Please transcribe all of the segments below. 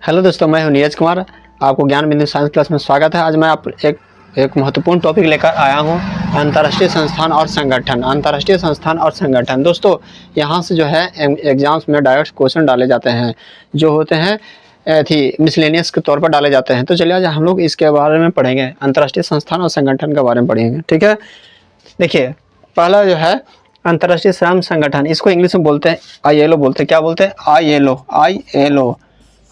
Hello दोस्तों, मैं हूं नीरज कुमार। आपको ज्ञान बिंदु साइंस क्लास में स्वागत है। आज मैं आप एक महत्वपूर्ण टॉपिक लेकर आया हूं, अंतर्राष्ट्रीय संस्थान और संगठन। अंतर्राष्ट्रीय संस्थान और संगठन दोस्तों, यहां से जो है एग्जाम्स में डायरेक्ट क्वेश्चन डाले जाते हैं, जो होते हैं थी मिसलेनियस के तौर पर डाले जाते हैं। तो चलिए आज हम लोग इसके बारे में पढ़ेंगे, अंतर्राष्ट्रीय संस्थान और संगठन के बारे में पढ़ेंगे। ठीक है, देखिए पहला जो है अंतर्राष्ट्रीय श्रम संगठन, इसको इंग्लिश में बोलते हैं ILO बोलते हैं। क्या बोलते हैं?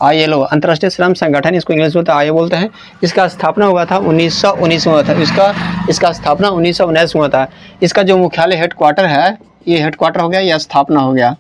ILO अंतर्राष्ट्रीय श्रम संगठन, इसको इंग्लिश में बोलते हैं, ILO बोलते हैं। इसका स्थापना हुआ था 1919 में हुआ था। इसका स्थापना 1919 में हुआ था। इसका जो मुख्यालय हेडक्वार्टर है, ये हेडक्वार्टर हो गया, यह स्थापना हो गया।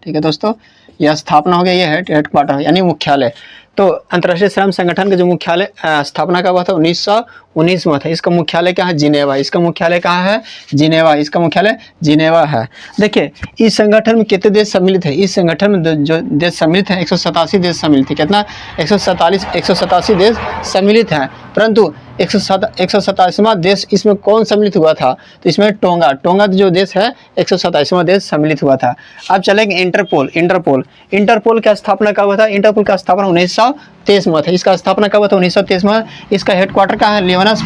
ठीक है दोस्तों, यह स्थापना हो गया, ये हेडक्वार्टर यानी मुख्यालय। तो अंतर्राष्ट्रीय श्रम संगठन का जो मुख्यालय स्थापना का हुआ था 1919 में था। इसका मुख्यालय क्या है? जिनेवा। इसका मुख्यालय कहाँ है? जिनेवा। इसका मुख्यालय जिनेवा है। देखिए इस संगठन में कितने देश सम्मिलित है? इस संगठन में जो देश सम्मिलित है 187 देश सम्मिलित है। कितना? 187 देश सम्मिलित हैं। परंतु 187वां देश इसमें कौन सम्मिलित हुआ था? तो इसमें टोंगा जो देश है 127वां देश सम्मिलित हुआ था। अब चलेंगे इंटरपोल का स्थापना कब हुआ था? इंटरपोल का स्थापना 1923 में था। इसका स्थापना कब हुआ था? 1923 में। इसका हेडक्वार्टर कहाँ है? लियोनस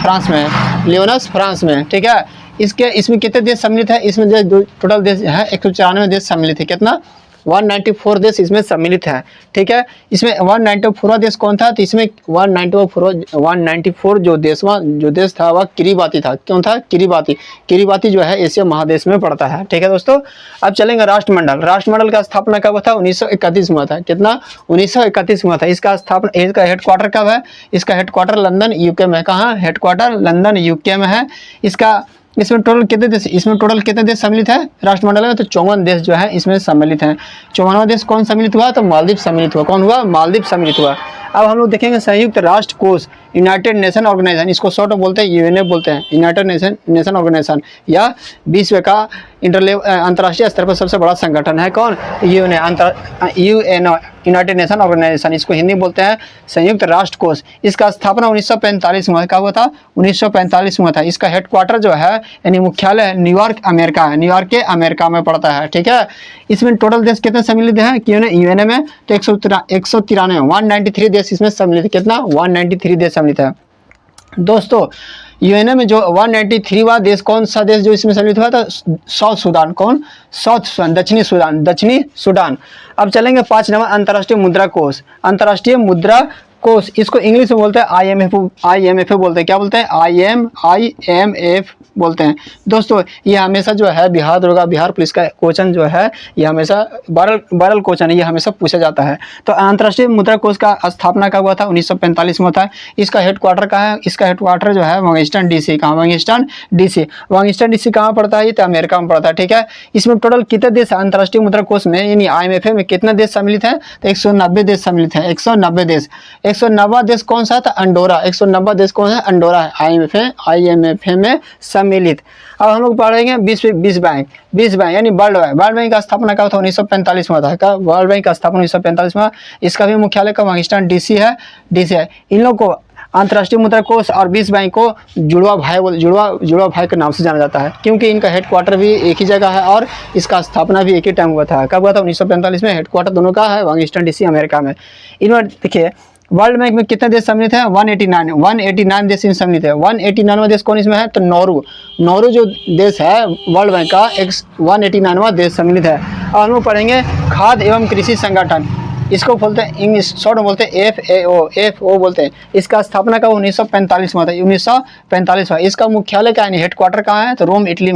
फ्रांस में। ठीक है, इसमें कितने देश सम्मिलित है? इसमें टोटल देश है 194 देश सम्मिलित है। कितना? 194 देश इसमें सम्मिलित है। ठीक है, इसमें 194वां देश कौन था? तो इसमें 194 जो देश था वह किरीबाती था। क्यों था? किरीबाती जो है एशिया महादेश में पड़ता है। ठीक है दोस्तों, अब चलेंगे राष्ट्रमंडल का स्थापना कब था? 1931 में था। कितना? 1931 में था। इसका हेडक्वार्टर कब है? इसका हेडक्वार्टर लंदन यूके में। कहाँ? हेडक्वार्टर लंदन यूके में है। इसमें टोटल कितने देश सम्मिलित है राष्ट्रमंडल में? तो 54 देश जो है इसमें सम्मिलित हैं। 54वां देश कौन सम्मिलित हुआ? तो मालदीव सम्मिलित हुआ। कौन हुआ? मालदीव सम्मिलित हुआ। अब हम लोग देखेंगे संयुक्त राष्ट्र कोष, यूनाइटेड नेशन ऑर्गेनाइजेशन, इसको शॉर्ट में बोलते हैं यूएनए बोलते हैं, यूनाइटेड नेशन ऑर्गेनाइजेशन, या विश्व का अंतर्राष्ट्रीय स्तर पर सबसे बड़ा संगठन है। कौन? UNO, United Nation Organization. इसको हिंदी बोलते हैं संयुक्त राष्ट्र कोष। इसका स्थापना 1945 में कब हुआ था? 1945 में था। इसका हेडक्वार्टर जो है यानी मुख्यालय न्यूयॉर्क अमेरिका है। न्यूयॉर्क के अमेरिका में पड़ता है। ठीक है, इसमें टोटल देश कितने सम्मिलित हैं यूएनए में? तो 193 देश इसमें सम्मिलित है। कितना? 193 देश सम्मिलित है। दोस्तों यूएनए में जो 193वां देश कौन सा देश जो इसमें सम्मिलित हुआ था? South Sudan. कौन? साउथ सूडान, दक्षिणी सूडान। अब चलेंगे 5 नंबर अंतर्राष्ट्रीय मुद्रा कोष, इसको इंग्लिश में बोलते हैं IMF बोलते हैं। क्या बोलते हैं? IMF बोलते हैं। दोस्तों ये हमेशा जो है बिहार पुलिस का क्वेश्चन जो है ये हमेशा वायरल क्वेश्चन है, ये हमेशा पूछा जाता है। तो अंतर्राष्ट्रीय मुद्रा कोष का स्थापना कब हुआ था? 1945 में था। इसका हेडक्वार्टर कहाँ है? इसका हेडक्वार्टर जो है वाशिंगटन DC। कहाँ? वाशिंगटन DC कहाँ पड़ता है? ये तो अमेरिका में पड़ता है। ठीक है, इसमें टोटल कितने देश अंतर्राष्ट्रीय मुद्रा कोष में यानी IMF में कितने देश सम्मिलित है? तो 190 देश सम्मिलित है। 190 देश। 190वां देश कौन सा था? अंडोरा। 190वां देश कौन है? अंडोरा है IMF में सम्मिलित। अब हम लोग पढ़ेंगे विश्व बैंक यानी वर्ल्ड बैंक का स्थापना कब था? 1945 में था। वर्ल्ड बैंक का स्थापना 1945 में। इसका भी मुख्यालय का वाशिंगटन DC है। इन लोग को अंतर्राष्ट्रीय मुद्रा कोष और विश्व बैंक को जुड़वा भाई के नाम से जाना जाता है, क्योंकि इनका हेडक्वार्टर भी एक ही जगह है और इसका स्थापना भी एक ही टाइम हुआ था। कब हुआ था? 1945 में। हेडक्वार्टर दोनों का है वाशिंगटन DC अमेरिका में। इन्होंने देखिए वर्ल्ड बैंक में कितने देश सम्मिलित हैं? 189 देश सम्मिलित है। 189वां देश कौन इसमें है? तो नॉर्वे जो देश है वर्ल्ड बैंक का 189वां देश सम्मिलित है। अब हम लोग पढ़ेंगे खाद्य एवं कृषि संगठन, इसको बोलते हैं इंग्लिश शॉर्ट में बोलते हैं FAO बोलते हैं। इसका स्थापना का 1945 में था। 1945 में। इसका मुख्यालय क्या है? हेडक्वार्टर कहाँ है? तो रोम इटली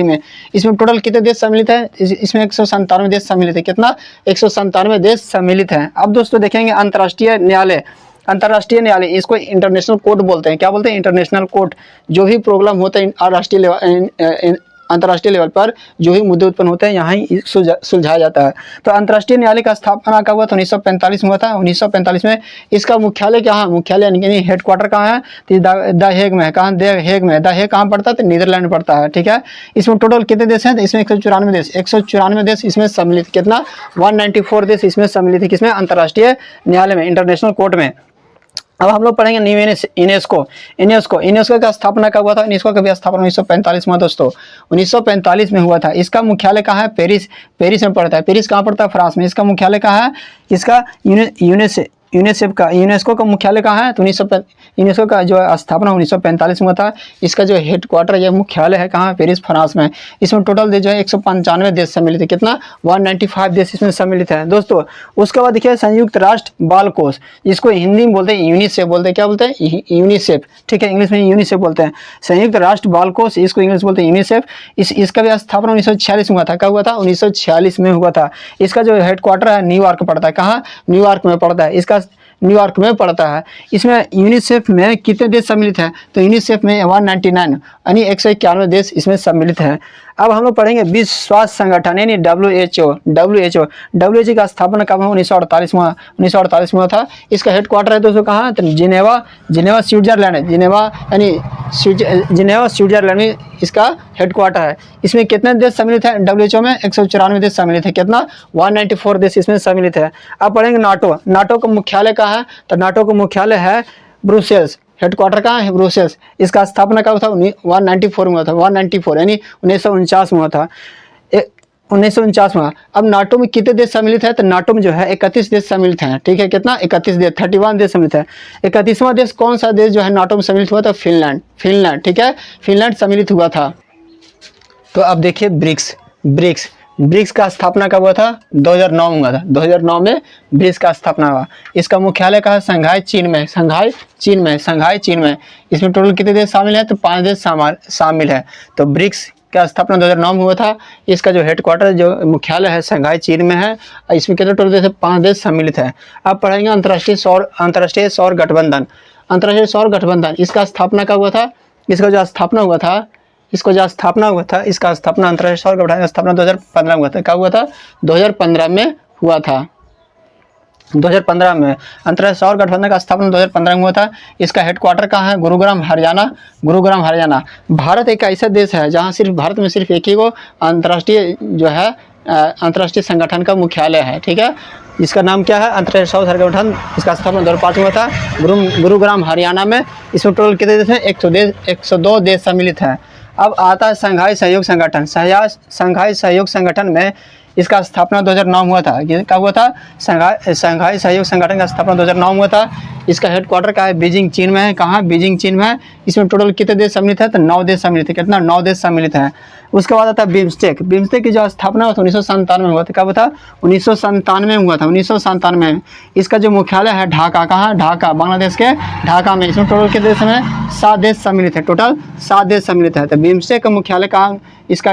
में। इसमें टोटल कितने देश सम्मिलित है? इसमें 197 देश सम्मिलित है। कितना? 197 देश सम्मिलित हैं। अब दोस्तों देखेंगे अंतर्राष्ट्रीय न्यायालय, इसको इंटरनेशनल कोर्ट बोलते हैं। क्या बोलते हैं? International court. जो भी प्रॉब्लम होता है अंतर्राष्ट्रीय लेवल पर जो भी मुद्दे उत्पन्न होते हैं यहाँ ही सुलझाया जाता है। तो अंतर्राष्ट्रीय न्यायालय का स्थापना कब हुआ था? 1945 में हुआ था। 1945 में। इसका मुख्यालय कहाँ? मुख्यालय यानी हेडक्वार्टर कहाँ है? तो द हेग में है। कहाँ? द हेग में। द हेग कहाँ पड़ता है? तो नीदरलैंड पड़ता है। ठीक है, इसमें टोटल कितने देश हैं? तो इसमें 194 देश इसमें सम्मिलित। कितना? 194 देश इसमें सम्मिलित है। किसमें? अंतर्राष्ट्रीय न्यायालय में, इंटरनेशनल कोर्ट में। अब हम लोग पढ़ेंगे न्यू यूनेस्को। यूनेस्को का स्थापना कब हुआ था? यूनेस्को का भी स्थापना 1945 में दोस्तों, 1945 में हुआ था। इसका मुख्यालय कहाँ है? पेरिस में पड़ता है। पेरिस कहाँ पड़ता है? फ्रांस में। इसका मुख्यालय कहाँ है? इसका यूनेस्को का मुख्यालय कहाँ है? तो यूनेस्को का जो स्थापना 1945 में हुआ था। इसका जो हेडक्वार्टर या मुख्यालय है कहाँ? पेरिस, फ्रांस में। इसमें टोटल देश जो है 195 देश सम्मिलित है। कितना? 195 देश इसमें सम्मिलित है दोस्तों। उसके बाद देखिए संयुक्त राष्ट्र बाल कोष, इसको हिंदी में बोलते हैं यूनिसेफ बोलते हैं। क्या बोलते हैं? यूनिसेफ, ठीक है, इंग्लिश में यूनिसेफ बोलते हैं। संयुक्त राष्ट्र बाल कोष, इसको इंग्लिश बोलते हैं यूनिसेफ। इसका भी स्थापना 1946 में हुआ था। कब हुआ था? 1946 में हुआ था। इसका जो हेडक्वार्टर है न्यूयॉर्क पड़ता है। कहाँ? न्यूयॉर्क में पड़ता है। इसका न्यूयॉर्क में पड़ता है। इसमें यूनिसेफ में कितने देश सम्मिलित हैं? तो यूनिसेफ में 199 यानी 191 देश इसमें सम्मिलित हैं। अब हम लोग पढ़ेंगे विश्व स्वास्थ्य संगठन यानी WHO का स्थापना कब? 1948 में। 1948 में हुआ था। इसका हेडक्वार्टर है दोस्तों कहाँ? तो जिनेवा स्विट्जरलैंड है। जिनेवा स्विट्जरलैंड में इसका हेडक्वार्टर है। इसमें कितने देश सम्मिलित हैं? WHO में 194 देश सम्मिलित है। कितना? 194 देश इसमें सम्मिलित है। अब पढ़ेंगे नाटो का मुख्यालय कहाँ है? तो नाटो का मुख्यालय है ब्रुसेल्स। हेडक्वार्टर कहाँ है? ब्रुसेल्स। इसका स्थापना कब था? 194 में हुआ था। 194 यानी 1949 में हुआ था। 1949 में। अब नाटो में कितने देश सम्मिलित है? तो नाटो में जो है 31 देश सम्मिलित हैं। ठीक है, कितना? 31 देश, 31 देश सम्मिलित है। 31वां देश कौन सा देश जो है नाटो में सम्मिलित हुआ था? फिनलैंड। ठीक है, फिनलैंड सम्मिलित हुआ था। तो अब देखिए ब्रिक्स का स्थापना कब हुआ था? 2009 में हुआ था। 2009 में ब्रिक्स का स्थापना हुआ। इसका मुख्यालय कहाँ है? शंघाई चीन में। शंघाई चीन में। इसमें टोटल कितने देश शामिल हैं? तो 5 देश शामिल है। तो ब्रिक्स का स्थापना 2009 में हुआ था। इसका जो हेडक्वार्टर जो मुख्यालय है शंघाई चीन में है। इसमें कितने टोटल देश? 5 देश सम्मिलित है। अब पढ़ेंगे अंतर्राष्ट्रीय सौर गठबंधन। इसका स्थापना कब हुआ था? इसका जो स्थापना हुआ था इसका स्थापना अंतर्राष्ट्रीय सौर गठबंधन स्थापना 2015 में हुआ था। कब हुआ था? 2015 में हुआ था। 2015 में अंतर्राष्ट्रीय सौर गठबंधन का स्थापना 2015 में हुआ था। इसका हेडक्वार्टर कहाँ है? गुरुग्राम हरियाणा। भारत एक ऐसा देश है जहाँ भारत में सिर्फ एक ही को अंतर्राष्ट्रीय संगठन का मुख्यालय है। ठीक है, इसका नाम क्या है? अंतर्राष्ट्रीय सौर संगठन। इसका स्थापना 2005 में हुआ था गुरुग्राम हरियाणा में। इसमें टोटल कितने देश हैं? 102 देश सम्मिलित हैं। अब आता है शंघाई सहयोग संगठन में इसका स्थापना 2009 में हुआ था। कब हुआ था? शंघाई सहयोग संगठन का स्थापना 2009 में हुआ था। इसका हेडक्वार्टर का है बीजिंग चीन में है। कहाँ? बीजिंग चीन में है। इसमें टोटल कितने देश सम्मिलित है? तो 9 देश सम्मिलित है। कितना? 9 देश सम्मिलित है। उसके बाद आता है बिम्स्टेक की जो स्थापना हुआ था 1997 में हुआ था। कब था? 1997 में हुआ था। 1997 में। इसका जो मुख्यालय है ढाका। कहाँ? ढाका, बांग्लादेश के ढाका में। इसमें टोटल कितने देश में? 7 देश सम्मिलित है। टोटल 7 देश सम्मिलित है। तो बिम्स्टेक का मुख्यालय कहाँ? इसका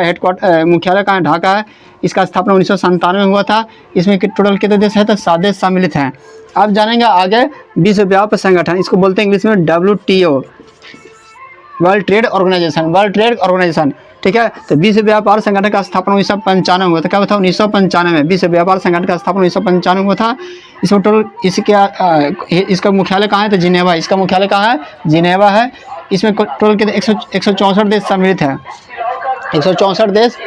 मुख्यालय कहाँ? ढाका है। इसका स्थापना 1997 में हुआ था। इसमें टोटल कितने देश है? तो 7 देश सम्मिलित हैं। अब जानेंगे आगे विश्व व्यापार संगठन, इसको बोलते हैं इंग्लिश में WTO, वर्ल्ड ट्रेड ऑर्गेनाइजेशन। ठीक है, तो विश्व व्यापार संगठन का स्थापना 1995 में हुआ था। कब था? 1995 में विश्व व्यापार संगठन का स्थापना 1995 में हुआ था। इसमें टोटल इसका मुख्यालय कहाँ है? तो जिनेवा। इसका मुख्यालय कहाँ है? जिनेवा है। इसमें टोटल कितने? 164 देश सम्मिलित हैं। 164 देश।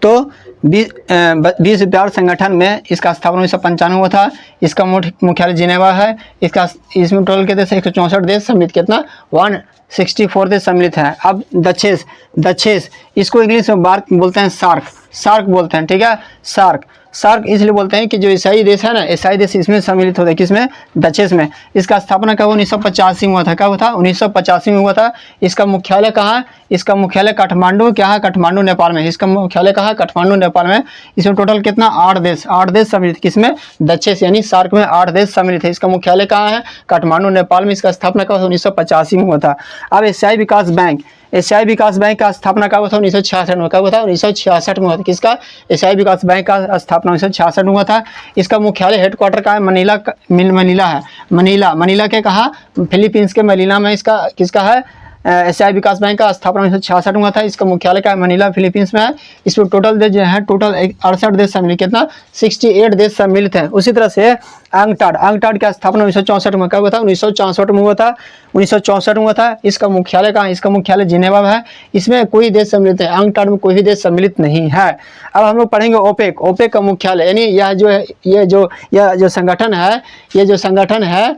तो विश्व व्यापार संगठन में इसका स्थापना 1995 हुआ था। इसका मुख्यालय जिनेवा है। इसमें टोटल के देश 164 देश सम्मिलित, कितना? 164 देश सम्मिलित हैं। अब दक्षेस इसको इंग्लिश में बोलते हैं सार्क बोलते हैं। ठीक है, सार्क इसलिए बोलते हैं कि जो ईसाई देश है ना, ईसाई देश इसमें सम्मिलित होते हैं। किसमें? दक्षेस में। इसका स्थापना कब? 1985 में हुआ था। कब था? 1985 में हुआ था। इसका मुख्यालय कहाँ है? इसका मुख्यालय काठमांडू। क्या है? काठमांडू नेपाल में। इसका मुख्यालय कहाँ है? काठमांडू नेपाल में। इसमें टोटल कितना? 8 देश सम्मिलित। किसमें? दक्षेस यानी सार्क में 8 देश सम्मिलित है। इसका मुख्यालय कहाँ है? काठमांडू नेपाल में। इसका स्थापना कब? 1985 में हुआ था। अब एशियाई विकास बैंक का स्थापना कब हुआ था? 1966 में। कब हुआ था? 1966 में हुआ था। किसका? एशियाई विकास बैंक का स्थापना 1966 में हुआ था। इसका मुख्यालय हेडक्वार्टर का है मनीला है। मनीला के कहा? फिलीपींस के मनीला में इसका किसका है? एशियाई विकास बैंक का स्थापना 1966 में हुआ था। इसका मुख्यालय का मनीला फिलीपींस में है। इसमें टोटल देश जो है टोटल 68 देश सम्मिलित। कितना? 68 देश सम्मिलित हैं। उसी तरह से अंगटाड का स्थापना 1964 में। कब हुआ था? 1964 में हुआ था। 1964 में हुआ था। इसका मुख्यालय कहाँ? इसका मुख्यालय जिनेवा में है। इसमें कोई देश सम्मिलित है, अंगटाड में कोई भी देश सम्मिलित नहीं है। अब हम लोग पढ़ेंगे ओपेक का मुख्यालय, यानी यह जो संगठन है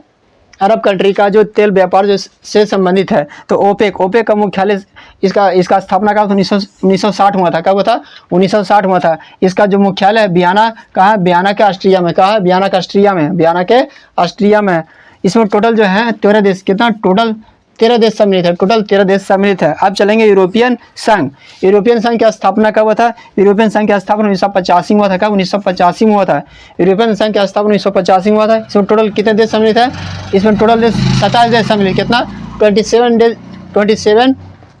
अरब कंट्री का जो तेल व्यापार जो से संबंधित है। तो ओपेक का मुख्यालय इसका स्थापना कब 1960 हुआ था। कब हुआ था? 1960 हुआ था। इसका जो मुख्यालय है वियना, कहाँ है? वियना के ऑस्ट्रिया में। कहाँ है? वियना के ऑस्ट्रिया में, वियना के ऑस्ट्रिया में। इसमें टोटल जो है 13 देश, कितना टोटल? 13 देश सम्मिलित है, टोटल 13 देश सम्मिलित है। अब चलेंगे यूरोपियन संघ। यूरोपियन संघ की स्थापना कब हुआ था? यूरोपियन संघ की स्थापना 1985 में हुआ था। कब? 1985 में हुआ था। यूरोपियन संघ की स्थापना 1985 में हुआ था। इसमें टोटल कितने देश सम्मिलित है? इसमें टोटल देश 27 देश सम्मिलित। कितना? 27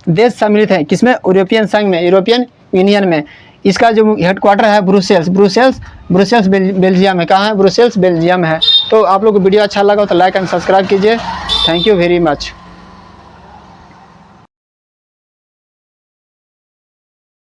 देश सम्मिलित है। किसमें? यूरोपियन संघ में, यूरोपियन यूनियन में। इसका जो हेडक्वार्टर है ब्रुसेल्स बेल्जियम में। कहाँ है? ब्रुसेल्स बेल्जियम है। तो आप लोग को वीडियो अच्छा लगा तो लाइक एंड सब्सक्राइब कीजिए। Thank you very much.